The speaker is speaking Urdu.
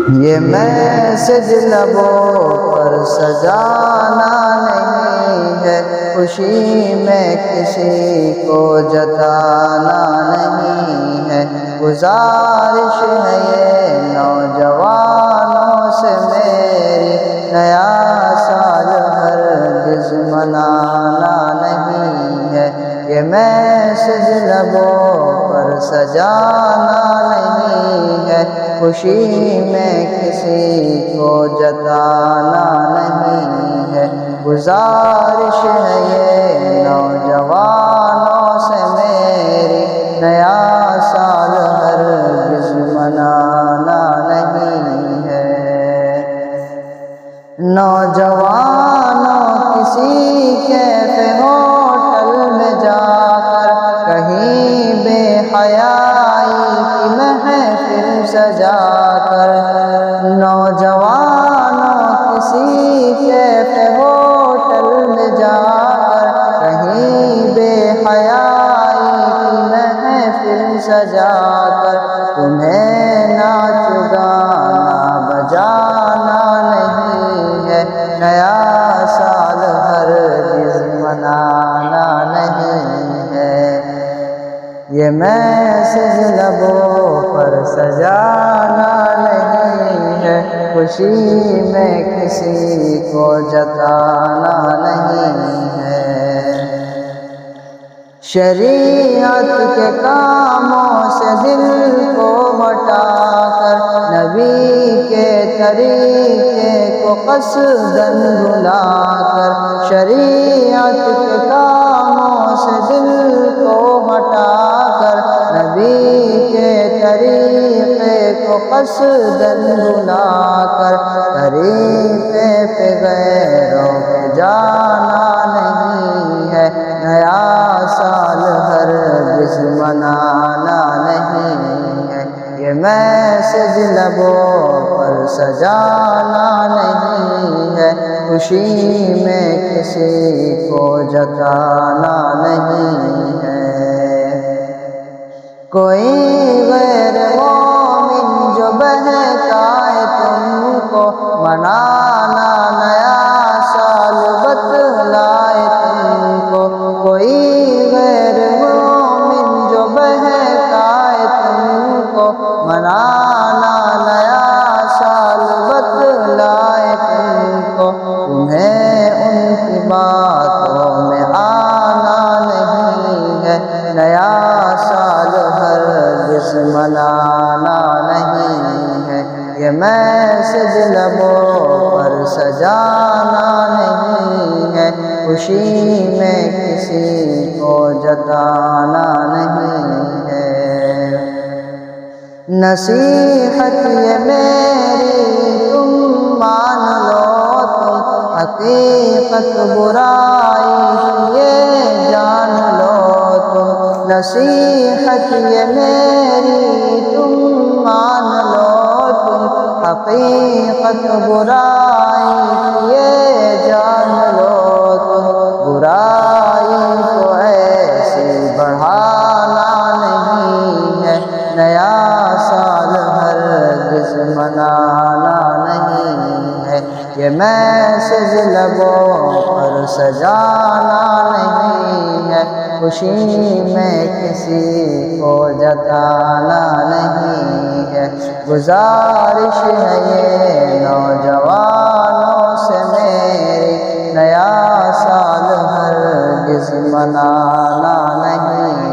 یہ میسج لبوں پر سجانا نہیں ہے، خوشی میں کسی کو جتانا نہیں ہے۔ گزارش ہے یہ نوجوانوں سے میری، نیا سال ہرگز منانا نہیں ہے۔ یہ میسج لبوں پر سجانا نہیں ہے، خوشی میں کسی کو جتانا نہیں ہے۔ گزارش ہے یہ نوجوانوں سے میری، نیا سال ہرگز منانا نہیں ہے۔ نوجوانوں کسی کیفے ہوٹل میں جا کر کہیں بے حیائی کی محفل سجا کر، نوجوانوں کسی کیفے ہوٹل میں جا کر کہیں بے حیائی کی محفل سجا کر، تمہیں ناچ گانا بجانا نہیں ہے، نیا سال ہرگز منانا نہیں ہے۔ یہ میسج لبوں پر سجانا نہیں ہے، خوشی میں کسی کو جتانا نہیں ہے۔ شریعت کے کاموں سے دل کو ہٹا کر، نبی کے طریقے کو قصداً بھلا کر، شریعت کے کاموں سے دل کو ہٹا کر، نبی کے طریقے کو قصداً بھلا کر، طریقے پہ غیروں کے جانا نہیں ہے، نیا سال ہرگز منانا نہیں ہے۔ یہ میسج لبوں پر سجانا نہیں ہے، خوشی میں کسی کو جتانا نہیں ہے۔ کوئی غیر مومن جو بہکائے تم کو، منانا نیا سال بتلائے تم کو، کوئی غیر مومن جو بہکائے تم کو، منانا نیا سال بتلائے تم کو، تمہیں ان کی باتوں میں آنا نہیں ہے، نیا سال ہرگز منانا نہیں ہے۔ یہ میسج لبوں پر سجانا نہیں ہے، خوشی میں کسی کو جتانا نہیں ہے۔ نصیحت یہ میری تم مان لو، تم حقیقت برائی یہ جان لو تم، نصیحت یہ میری تم مان لو، تم حقیقت برائی یہ جان لو تم، برائی کو ایسی بڑھانا نہیں ہے، نیا سال ہرگز منانا نہیں ہے۔ یہ میسج لبوں پر سجانا نہیں ہے، خوشی میں کسی کو جتانا نہیں ہے۔ گزارش ہے یہ نوجوانوں سے میری، نیا سال ہرگز منانا نہیں